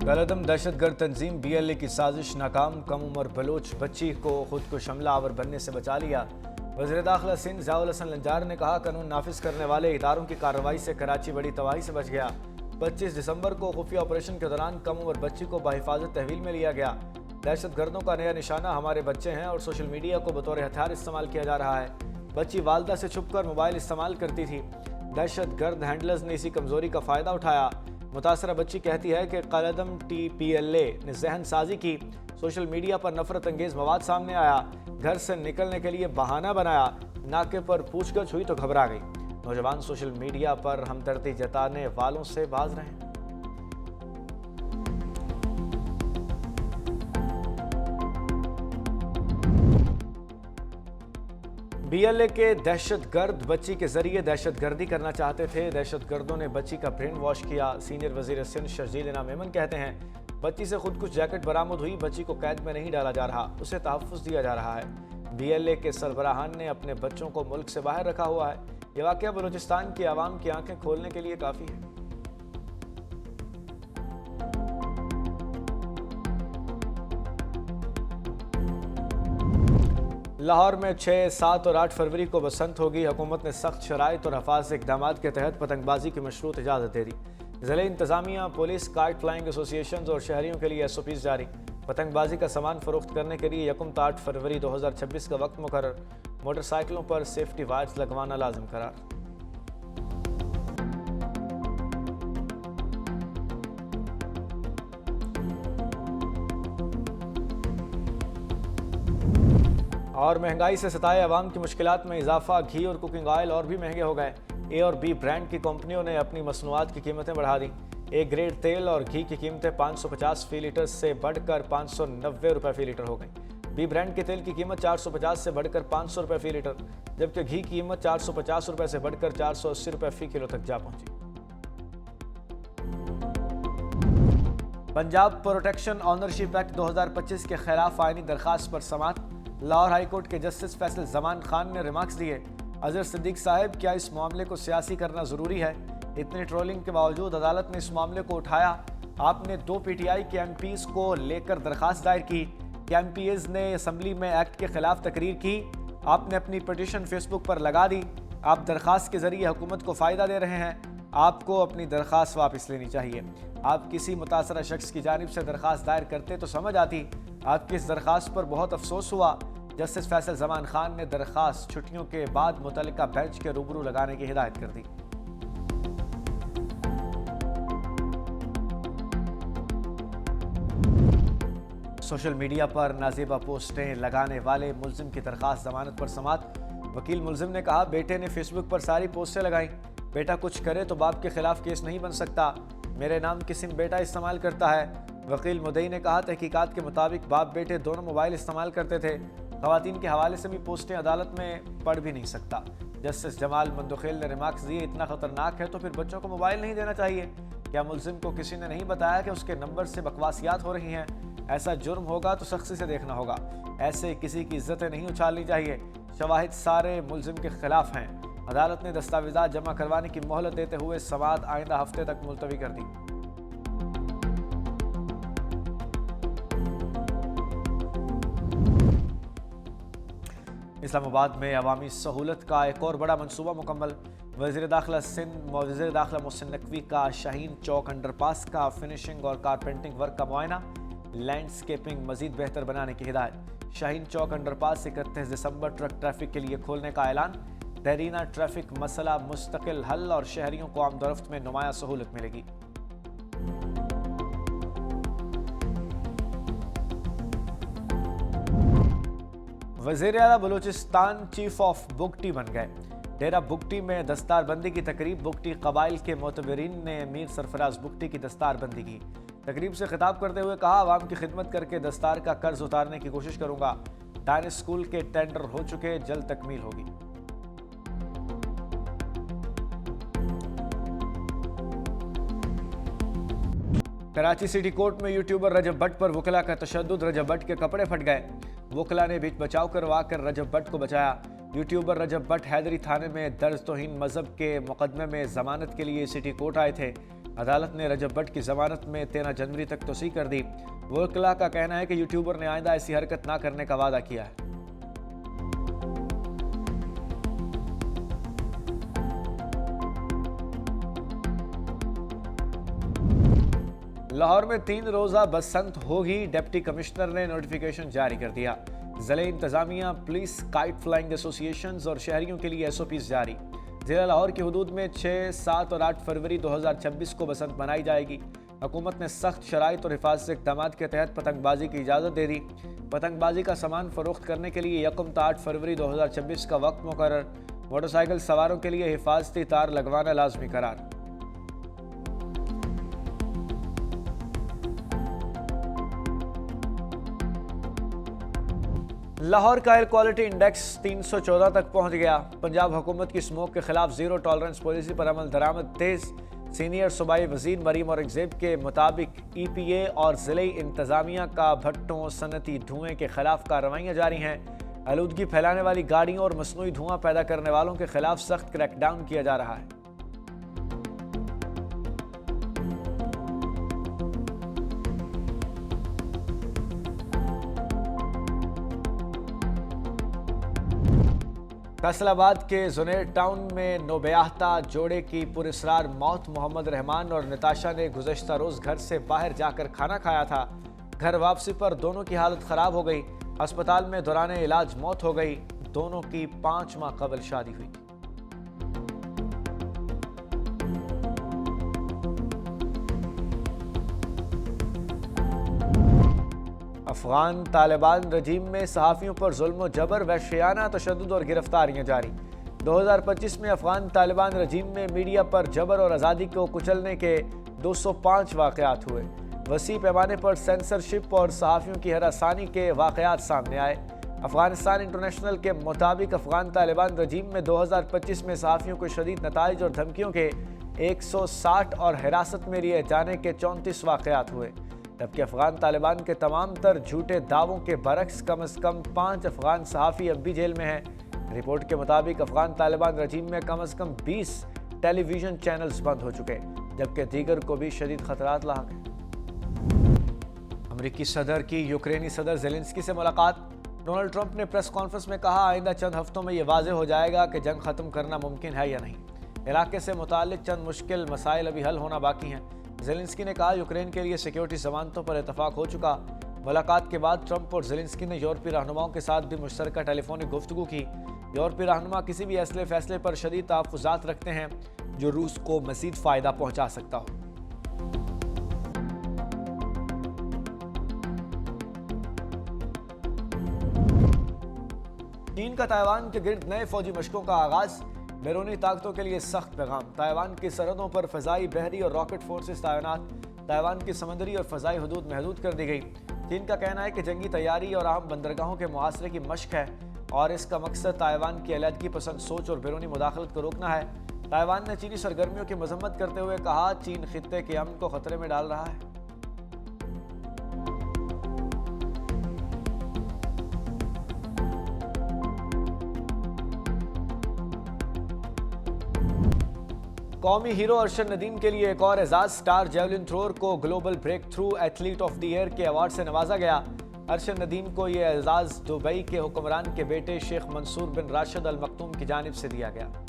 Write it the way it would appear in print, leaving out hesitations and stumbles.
कलअदम दहशतगर्द तंजीम BLA की साजिश नाकाम। कम उम्र बलोच बच्ची को खुद को हमला आवर बनने से बचा लिया। वज़ीर दाखिला सिंध ज़ियाउल हसन लंजार ने कहा, कानून नाफिज करने वाले इदारों की कार्रवाई से कराची बड़ी तबाही से बच गया। 25 दिसंबर को खुफिया ऑपरेशन के दौरान कम उम्र बच्ची को बहिफाजत तहवील में लिया गया। दहशतगर्दों का नया निशाना हमारे बच्चे हैं और सोशल मीडिया को बतौर हथियार इस्तेमाल किया जा रहा है। बच्ची वालदा से छुपकर मोबाइल इस्तेमाल करती थी। दहशतगर्द हैंडलर्स ने इसी कमजोरी का फ़ायदा उठाया। मुतासरा बच्ची कहती है कि कलअदम TPLA ने जहन साजी की। सोशल मीडिया पर नफरत अंगेज मवाद सामने आया। घर से निकलने के लिए बहाना बनाया। नाके पर पूछगछ हुई तो घबरा गई। नौजवान सोशल मीडिया पर हमदर्दी जताने वालों से बाज रहे। BLA के दहशतगर्द बच्ची के जरिए दहशतगर्दी करना चाहते थे। दहशतगर्दों ने बच्ची का ब्रेन वॉश किया। सीनियर वजीर सिंध शर्जील इनाम मेमन कहते हैं, बच्ची से खुद कुछ जैकेट बरामद हुई। बच्ची को कैद में नहीं डाला जा रहा, उसे तहफ़्फ़ुज़ दिया जा रहा है। BLA के सरबराहान ने अपने बच्चों को मुल्क से बाहर रखा हुआ है। ये वाक़या बलूचिस्तान की आवाम की आंखें खोलने के लिए काफ़ी है। लाहौर में 6, 7 और 8 फरवरी को बसंत होगी। हुकूमत ने सख्त शराइत और हफाजत इक़दाम के तहत पतंगबाजी की मशरूत इजाज़त दे दी। ज़िले इंतज़ामिया, पुलिस, काइट फ्लाइंग एसोसिएशन और शहरियों के लिए SOPs जारी। पतंगबाजी का सामान फरोख्त करने के लिए 1 8 फरवरी 2026 का वक्त मुकर्रर। मोटरसाइकिलों पर सेफ्टी वायर्स लगवाना लाजिम करार। और महंगाई से सताए अवाम की मुश्किलात में इजाफा। घी और कुकिंग ऑयल और भी महंगे हो गए। A और B ब्रांड की कंपनियों ने अपनी मसनूआत की कीमतें बढ़ा दी। A ग्रेड तेल और घी की कीमतें 550 फी लीटर से बढ़कर 590 रुपये फी लीटर हो गई। B ब्रांड के तेल की कीमत 450 से बढ़कर 500 रुपये फी लीटर, जबकि घी की कीमत 450 रुपये से बढ़कर 480 रुपये फी किलो तक जा पहुंची। पंजाब प्रोटेक्शन ऑनरशिप एक्ट 2025 के खिलाफ आईनी दरखास्त पर समाअत। लाहौर हाईकोर्ट के जस्टिस फैसल जमान खान ने रिमार्क्स दिए। अजहर सिद्दीक साहब, क्या इस मामले को सियासी करना ज़रूरी है? इतनी ट्रोलिंग के बावजूद अदालत ने इस मामले को उठाया। आपने 2 PTI के MPs को लेकर दरखास्त दायर की। MPs ने असम्बली में एक्ट के खिलाफ तकरीर की। आपने अपनी पिटीशन फेसबुक पर लगा दी। आप दरखास्त के जरिए हुकूमत को फ़ायदा दे रहे हैं। आपको अपनी दरखास्त वापस लेनी चाहिए। आप किसी मुतासरा शख्स की जानिब से दरखास्त दायर करते तो समझ आती। आपकी इस दरखास्त पर बहुत अफसोस हुआ। जस्टिस फैसल जमान खान ने दरखास्त छुट्टियों के बाद मुतल्लिका बेंच के रूबरू लगाने की हिदायत कर दी। सोशल मीडिया पर नाजेबा पोस्टें लगाने वाले मुल्जिम की दरखास्त जमानत पर समाअत। वकील मुल्जिम ने कहा, बेटे ने फेसबुक पर सारी पोस्टें लगाई। बेटा कुछ करे तो बाप के खिलाफ केस नहीं बन सकता। मेरे नाम की सिम बेटा इस्तेमाल करता है। वकील मुद्दई ने कहा, तहकीकात के मुताबिक बाप बेटे दोनों मोबाइल इस्तेमाल करते थे। खवातीन के हवाले से भी पोस्टें अदालत में पढ़ भी नहीं सकता। जस्टिस जमाल मंदोखेल ने रिमार्क्स दिए, इतना खतरनाक है तो फिर बच्चों को मोबाइल नहीं देना चाहिए। क्या मुल्जिम को किसी ने नहीं बताया कि उसके नंबर से बकवासियात हो रही हैं? ऐसा जुर्म होगा तो सख्ती से देखना होगा। ऐसे किसी की इज्जतें नहीं उछालनी चाहिए। शवाहिद सारे मुल्जिम के खिलाफ हैं। अदालत ने दस्तावेजात जमा करवाने की मोहलत देते हुए समाअत आइंदा हफ्ते तक मुलतवी कर दी। इस्लामाबाद में अवामी सहूलत का एक और बड़ा मनसूबा मुकम्मल। वज़ीर दाखिला सिंध वज़ीर दाखिला मोहसिन नकवी का शाहीन चौक अंडरपास का फिनिशिंग और कारपेंटिंग वर्क का मुआयना। लैंडस्केपिंग मजीद बेहतर बनाने की हिदायत। शाहीन चौक अंडरपास 31 दिसंबर ट्रक ट्रैफिक के लिए खोलने का ऐलान। देरीना ट्रैफिक मसला मुस्तकिल हल और शहरियों को आमदोरफ्त में नुमाया सहूलत मिलेगी। वज़ीर आला बलूचिस्तान चीफ ऑफ बुगटी बन गए। डेरा बुगटी में दस्तारबंदी की तकरीब। बुगटी कबाइल के मोतबरीन ने मीर सरफराज बुगटी की दस्तारबंदी की। तकरीब से खिताब करते हुए कहा, आवाम की खिदमत करके दस्तार का कर्ज उतारने की कोशिश करूंगा। डायनिस स्कूल के टेंडर हो चुके, जल्द तकमील होगी। कराची सिटी कोर्ट में यूट्यूबर रजब भट्ट पर वकला का तशद्दुद। रजब भट्ट के कपड़े फट गए। वकला ने बीच बचाव करवाकर रजब भट्ट को बचाया। यूट्यूबर रजब भट्ट हैदरी थाने में दर्ज तौहीन मजहब के मुकदमे में जमानत के लिए सिटी कोर्ट आए थे। अदालत ने रजब भट्ट की जमानत में 13 जनवरी तक तोसी कर दी। वकला का कहना है कि यूट्यूबर ने आइंदा ऐसी हरकत ना करने का वादा किया है। लाहौर में 3 रोजा बसंत होगी, डिप्टी कमिश्नर ने नोटिफिकेशन जारी कर दिया। जिले इंतजामिया, पुलिस, काइट फ्लाइंग एसोसिएशन और शहरियों के लिए SOPs जारी। जिला लाहौर की हदूद में 6, 7 और 8 फरवरी 2026 को बसंत मनाई जाएगी। हुकूमत ने सख्त शराइत और हिफाजती इक़दामात के तहत पतंगबाजी की इजाज़त दे दी। पतंगबाजी का सामान फरोख्त करने के लिए 1 से 8 फरवरी 2026 का वक्त मुकर्रर। मोटरसाइकिल सवारों के लिए हिफाजती तार लगवाना लाजमी करार। लाहौर का एयर क्वालिटी इंडेक्स 314 तक पहुंच गया। पंजाब हुकूमत की स्मोक के खिलाफ जीरो टॉलरेंस पॉलिसी पर अमल दरामद तेज। सीनियर सूबाई वजीर मरीम औरंगजेब के मुताबिक EPA और ज़िले इंतजामिया का भट्टों, सनती धुएं के खिलाफ कार्रवाइयाँ जारी हैं। आलूदगी फैलाने वाली गाड़ियों और मसनूई धुआं पैदा करने वालों के खिलाफ सख्त क्रैकडाउन किया जा रहा है। फैसलाबाद के जुनेर टाउन में नोबयाहता जोड़े की पुरस्रार मौत। मोहम्मद रहमान और निताशा ने गुज़श्ता रोज़ घर से बाहर जाकर खाना खाया था। घर वापसी पर दोनों की हालत ख़राब हो गई। अस्पताल में दौरान इलाज मौत हो गई। दोनों की 5 माह कबल शादी हुई। अफगान तालिबान रजीम में सहाफ़ियों पर जुल्म जबर, वहशियाना तशद्दुद और गिरफ्तारियां जारी। 2025 में अफगान तालिबान रजीम में मीडिया पर जबर और आज़ादी को कुचलने के 205 वाक़यात हुए। वसी पैमाने पर सेंसरशिप और सहाफ़ियों की हरासानी के वाक़यात सामने आए। अफगानिस्तान इंटरनेशनल के मुताबिक अफगान तालिबान रजीम में 2025 में सहाफ़ियों को शदीद नताइज और धमकियों के 160 और हिरासत में लिए जाने के 34 वाक़यात हुए। जबकि अफगान तालिबान के तमाम तर झूठे दावों के बरक्स कम से कम 5 अफगान सहाफ़ी अब भी जेल में हैं। रिपोर्ट के मुताबिक अफगान तालिबान रजीम में कम से कम 20 टेलीविज़न चैनल्स बंद हो चुके, जबकि दीगर को भी शदीद खतरात लाहक हैं। अमरीकी सदर की यूक्रेनी सदर ज़ेलेंस्की से मुलाकात। डोनाल्ड ट्रंप ने प्रेस कॉन्फ्रेंस में कहा, आइंदा चंद हफ्तों में ये वाज़ेह हो जाएगा कि जंग ख़त्म करना मुमकिन है या नहीं। इलाके से मुताल्लिक चंद मुश्किल मसाइल अभी हल होना बाकी हैं। ज़ेलेंस्की ने कहा, यूक्रेन के लिए सिक्योरिटी ज़मानतों पर इतफाक़ हो चुका। मुलाकात के बाद ट्रंप और ज़ेलेंस्की ने यूरोपीय रहनुमाओं के साथ भी मुश्तरका टेलीफोनिक गुफ्तगू की। यूरोपीय रहनुमा किसी भी असले फैसले पर शदीद तहफ़्फ़ुज़ात रखते हैं जो रूस को मज़ीद फ़ायदा पहुँचा सकता हो। चीन का ताइवान के गिर्द नए फौजी मशकों का आगाज़। बैरूनी ताकतों के लिए सख्त पैगाम। ताइवान की सरहदों पर फ़ज़ाई, बहरी और रॉकेट फोर्सेस तैनात। ताइवान की समंदरी और फ़ज़ाई हदूद महदूद कर दी गई। चीन का कहना है कि जंगी तैयारी और आम बंदरगाहों के मुहासरे की मशक है और इसका मकसद ताइवान की अलहदगी पसंद सोच और बैरूनी मुदाखलत को रोकना है। ताइवान ने चीनी सरगर्मियों की मजम्मत करते हुए कहा, चीन खित्ते के अमन को ख़तरे में डाल रहा है। कौमी हीरो अरशद नदीम के लिए एक और एजाज। स्टार जेवलिन थ्रोअर को global breakthrough athlete of the year के अवार्ड से नवाजा गया। अरशद नदीम को यह एजाज दुबई के हुक्मरान के बेटे शेख मंसूर बिन राशिद अल मखदूम की जानिब से दिया गया।